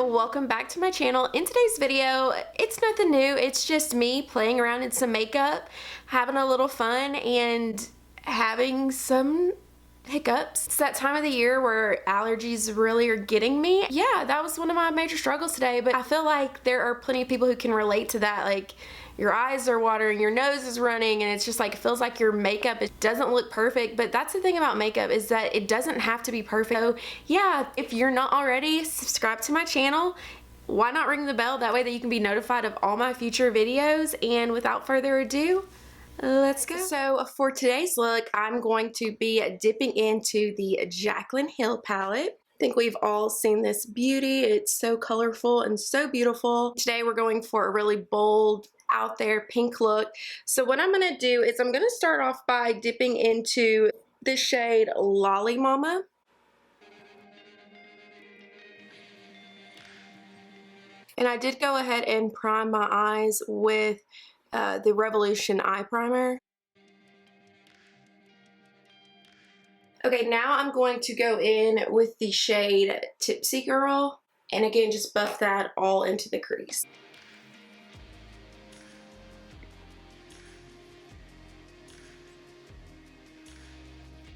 welcome back to my channel. In today's video, it's nothing new. It's just me playing around in some makeup, having a little fun, and having some hiccups. It's that time of the year where allergies really are getting me. Yeah, that was one of my major struggles today, but I feel like there are plenty of people who can relate to that. Like, your eyes are watering, your nose is running, and it's just like, it feels like your makeup, it doesn't look perfect. But that's the thing about makeup, is that it doesn't have to be perfect. So yeah, if you're not already, subscribe to my channel. Why not ring the bell? That way that you can be notified of all my future videos. And without further ado, let's go. So for today's look, I'm going to be dipping into the Jaclyn Hill palette. I think we've all seen this beauty. It's so colorful and so beautiful. Today we're going for a really bold, out there pink look. So what I'm going to do is I'm going to start off by dipping into the shade Lolly Mama. And I did go ahead and prime my eyes with the Revolution Eye Primer. Okay, now I'm going to go in with the shade Tipsy Girl, and again, just buff that all into the crease.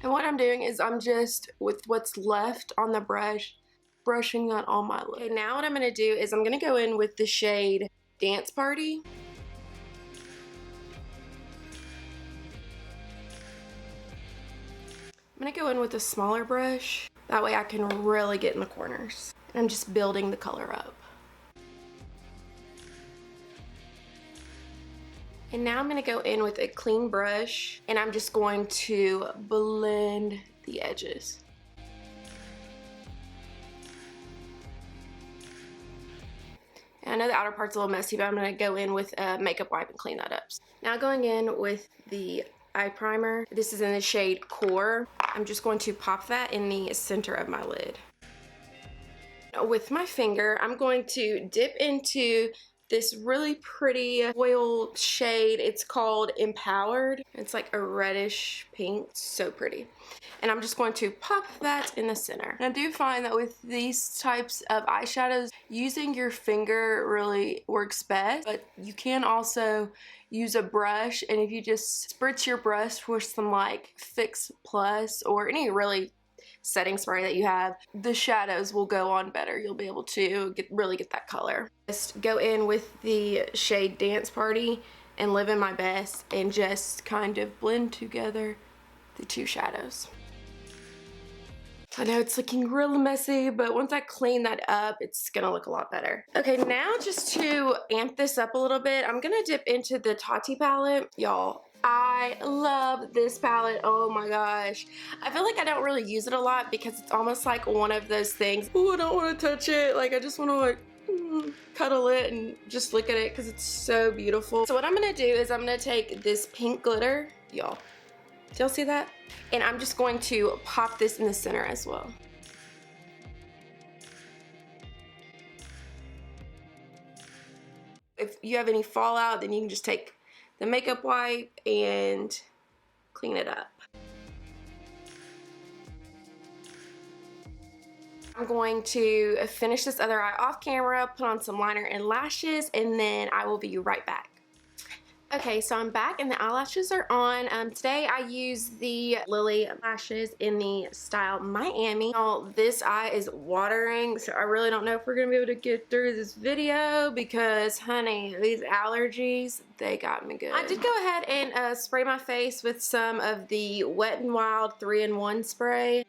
And what I'm doing is I'm just, with what's left on the brush, brushing that on my lip. Okay, now what I'm going to do is I'm going to go in with the shade Dance Party. I'm going to go in with a smaller brush. That way I can really get in the corners. And I'm just building the color up. And now I'm going to go in with a clean brush, and I'm just going to blend the edges. And I know the outer part's a little messy, but I'm going to go in with a makeup wipe and clean that up. Now going in with the eye primer. This is in the shade Core. I'm just going to pop that in the center of my lid. With my finger, I'm going to dip into this really pretty oil shade. It's called Empowered. It's like a reddish pink, so pretty. And I'm just going to pop that in the center. And I do find that with these types of eyeshadows, using your finger really works best, but you can also use a brush, and if you just spritz your brush with some like Fix Plus or any really setting spray that you have, the shadows will go on better. You'll be able to really get that color. Just go in with the shade Dance Party and Living My Best and just kind of blend together the two shadows. I know it's looking real messy, but once I clean that up, it's gonna look a lot better. Okay, now just to amp this up a little bit, I'm gonna dip into the Tati palette. Y'all, I love this palette. Oh my gosh. I feel like I don't really use it a lot because it's almost like one of those things, oh, I don't want to touch it. Like, I just want to like cuddle it and just look at it because it's so beautiful. So what I'm gonna do is I'm gonna take this pink glitter, y'all. Do y'all see that? And I'm just going to pop this in the center as well. If you have any fallout, then you can just take the makeup wipe and clean it up. I'm going to finish this other eye off camera, put on some liner and lashes, and then I will be right back. Okay, so I'm back and the eyelashes are on. Today I use the Lily lashes in the style Miami. Now, this eye is watering, so I really don't know if we're gonna be able to get through this video because, honey, these allergies, they got me good. I did go ahead and spray my face with some of the Wet n Wild 3-in-1 spray.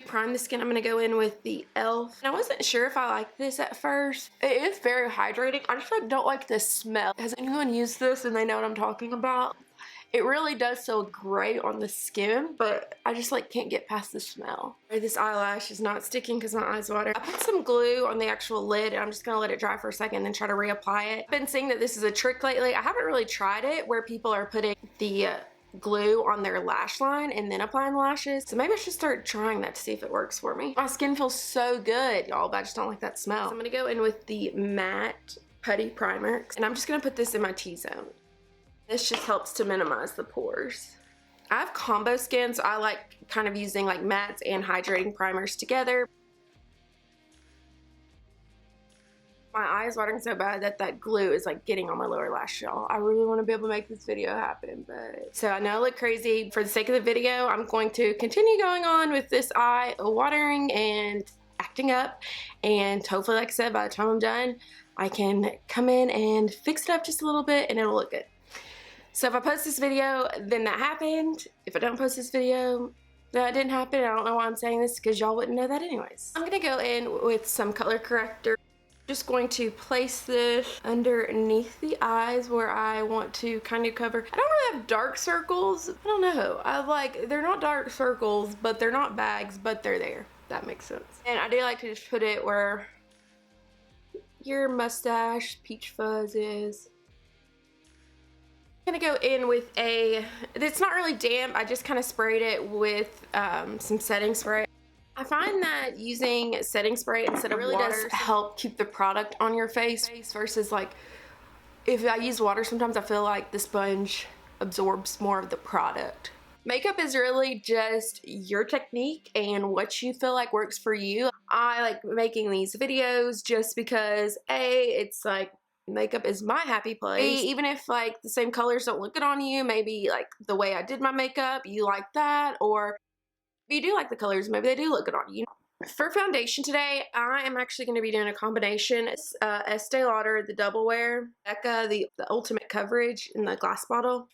Prime the skin, I'm going to go in with the e.l.f. And I wasn't sure if I liked this at first. It is very hydrating. I just like don't like the smell. Has anyone used this and they know what I'm talking about? It really does feel great on the skin, but I just like can't get past the smell. This eyelash is not sticking because my eyes water. I put some glue on the actual lid and I'm just going to let it dry for a second and then try to reapply it. I've been seeing that this is a trick lately. I haven't really tried it where people are putting the glue on their lash line and then applying lashes. So maybe I should start trying that to see if it works for me. My skin feels so good, y'all, but I just don't like that smell. So I'm gonna go in with the matte putty primer, and I'm just gonna put this in my T-zone. This just helps to minimize the pores. I have combo skin, so I like kind of using like mattes and hydrating primers together. My eye is watering so bad that that glue is like getting on my lower lash, y'all. I really want to be able to make this video happen, but so I know I look crazy. For the sake of the video, I'm going to continue going on with this eye watering and acting up, and hopefully, like I said, by the time I'm done, I can come in and fix it up just a little bit and it'll look good. So if I post this video, then that happened. If I don't post this video, that didn't happen. I don't know why I'm saying this because y'all wouldn't know that anyways. I'm gonna go in with some color corrector. Just going to place this underneath the eyes where I want to kind of cover. I don't really have dark circles. I don't know. They're not dark circles, but they're not bags, but they're there. That makes sense. And I do like to just put it where your mustache, peach fuzz is. I'm gonna go in with it's not really damp. I just kind of sprayed it with some setting spray. I find that using setting spray instead of water does help keep the product on your face versus like if I use water, sometimes I feel like the sponge absorbs more of the product. Makeup is really just your technique and what you feel like works for you. I like making these videos just because it's like makeup is my happy place. Even if like the same colors don't look good on you, maybe like the way I did my makeup, you like that, or if you do like the colors, maybe they do look good on you. For foundation today, I am actually going to be doing a combination. It's Estee Lauder, the Double Wear, Becca, the Ultimate Coverage in the glass bottle.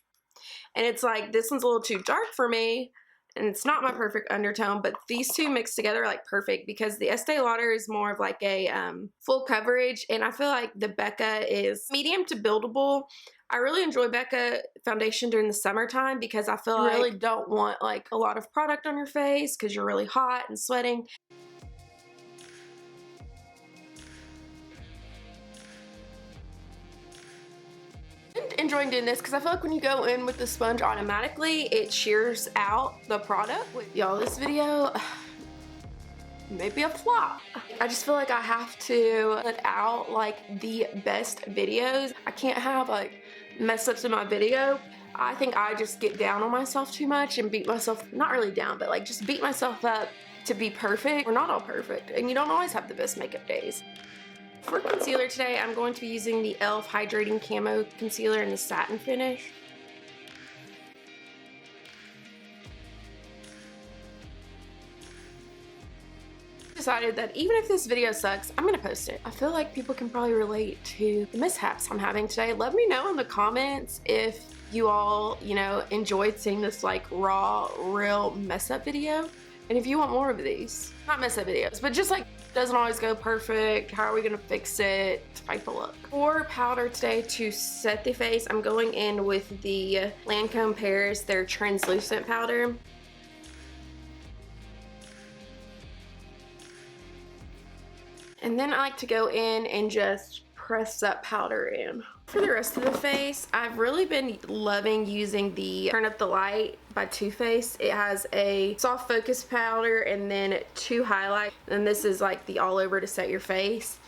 And it's like, this one's a little too dark for me, and it's not my perfect undertone, but these two mixed together are like perfect because the Estee Lauder is more of like a full coverage, and I feel like the Becca is medium to buildable. I really enjoy Becca foundation during the summertime because I feel like you really don't want like a lot of product on your face because you're really hot and sweating. Enjoying doing this because I feel like when you go in with the sponge automatically, it shears out the product. Y'all, this video may be a flop. I just feel like I have to put out like the best videos. I can't have like mess ups in my video. I think I just get down on myself too much and beat myself, not really down, but like just beat myself up to be perfect. We're not all perfect, and you don't always have the best makeup days. For concealer today, I'm going to be using the e.l.f. Hydrating Camo Concealer in the satin finish. Decided that even if this video sucks, I'm gonna post it. I feel like people can probably relate to the mishaps I'm having today. Let me know in the comments if you all, enjoyed seeing this like raw, real mess up video. And if you want more of these, not mess up videos, but just like doesn't always go perfect, how are we gonna fix it type of look. For powder today to set the face, I'm going in with the Lancome Paris, their translucent powder. And then I like to go in and just press that powder in. For the rest of the face, I've really been loving using the Turn Up the Light by Too Faced. It has a soft focus powder and then 2 highlights. And this is like the all over to set your face.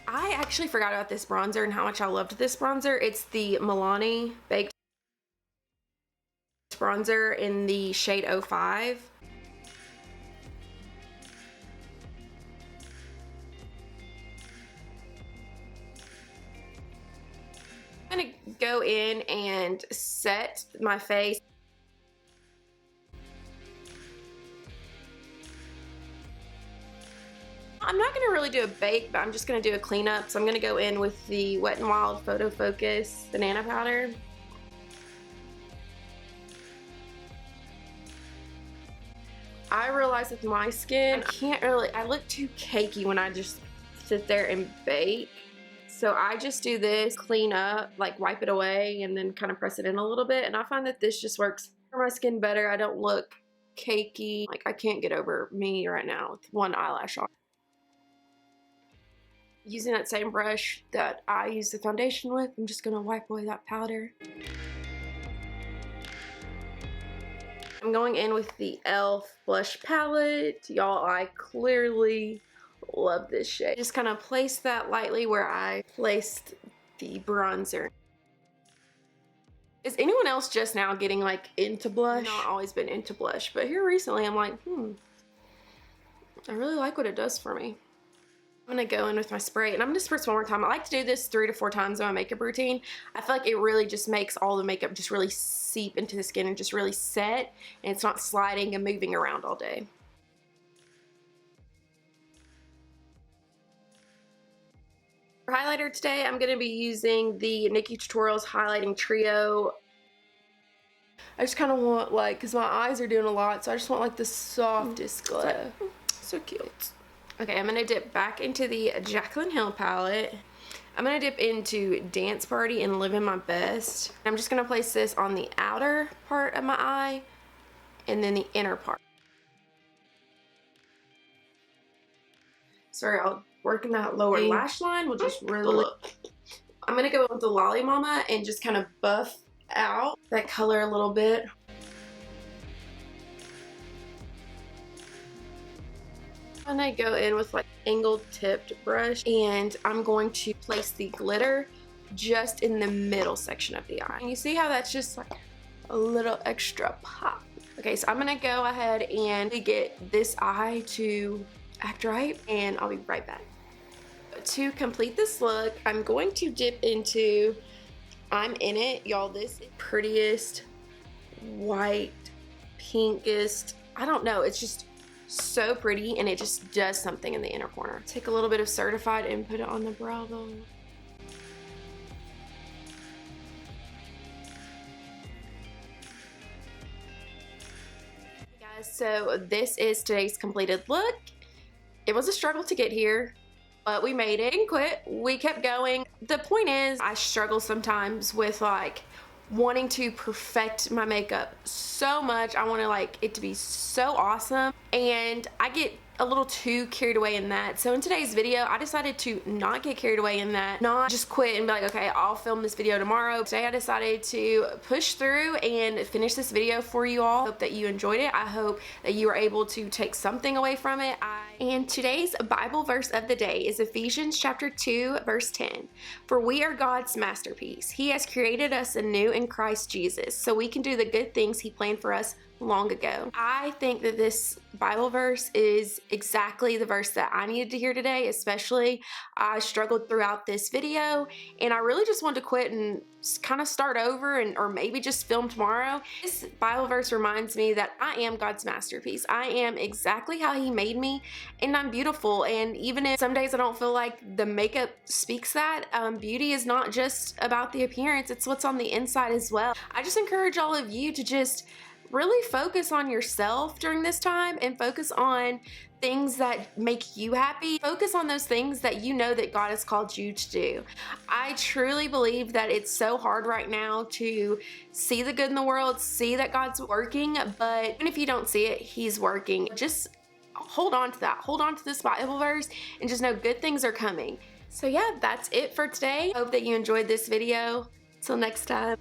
I actually forgot about this bronzer and how much I loved this bronzer. It's the Milani Baked Bronzer in the shade 05. I'm gonna go in and set my face. I'm not gonna really do a bake, but I'm just gonna do a cleanup. So I'm gonna go in with the Wet n Wild Photo Focus banana powder. I realize with my skin, I look too cakey when I just sit there and bake. So I just do this, clean up, like wipe it away, and then kind of press it in a little bit. And I find that this just works for my skin better. I don't look cakey. Like I can't get over me right now with one eyelash on. Using that same brush that I use the foundation with, I'm just gonna wipe away that powder. I'm going in with the e.l.f. blush palette. Y'all, I clearly love this shade. Just kind of place that lightly where I placed the bronzer. Is anyone else just now getting like into blush? I've not always been into blush, but here recently I'm like, I really like what it does for me. I'm gonna go in with my spray, and I'm gonna spritz one more time. I like to do this 3 to 4 times in my makeup routine. I feel like it really just makes all the makeup just really seep into the skin and just really set, and it's not sliding and moving around all day. For highlighter today, I'm gonna be using the Nikki Tutorials Highlighting Trio. I just kind of want, like, because my eyes are doing a lot, so I just want like the softest glow. So cute. Okay, I'm gonna dip back into the Jaclyn Hill palette. I'm gonna dip into Dance Party and Living My Best. I'm just gonna place this on the outer part of my eye and then the inner part. Sorry, I'll work in that lower lash line. We'll just really look. I'm gonna go with the Lolly Mama and just kind of buff out that color a little bit. I'm gonna go in with like angled tipped brush, and I'm going to place the glitter just in the middle section of the eye. And you see how that's just like a little extra pop. Okay, so I'm gonna go ahead and get this eye to act right, and I'll be right back. To complete this look, I'm going to dip into I'm In It. Y'all, this is prettiest white, pinkest, I don't know, it's just so pretty, and it just does something in the inner corner. Take a little bit of Certified and put it on the brow bone. Hey guys, so this is today's completed look. It was a struggle to get here, but we made it. Didn't quit, we kept going. The point is, I struggle sometimes with like wanting to perfect my makeup so much. I want to like it to be so awesome, and I get a little too carried away in that. So in today's video, I decided to not get carried away in that, not just quit and be like, okay, I'll film this video tomorrow. Today I decided to push through and finish this video for you all. I hope that you enjoyed it. I hope that you were able to take something away from it. And today's Bible verse of the day is Ephesians chapter 2 verse 10. For we are God's masterpiece. He has created us anew in Christ Jesus so we can do the good things he planned for us long ago. I think that this Bible verse is exactly the verse that I needed to hear today. Especially, I struggled throughout this video, and I really just wanted to quit and kind of start over, and or maybe just film tomorrow. This Bible verse reminds me that I am God's masterpiece. I am exactly how he made me, and I'm beautiful. And even if some days I don't feel like the makeup speaks that, beauty is not just about the appearance, it's what's on the inside as well. I just encourage all of you to just really focus on yourself during this time, and focus on things that make you happy. Focus on those things that you know that God has called you to do. I truly believe that it's so hard right now to see the good in the world, see that God's working, but even if you don't see it, he's working. Just hold on to that. Hold on to this Bible verse and just know good things are coming. So yeah, that's it for today. Hope that you enjoyed this video. Till next time.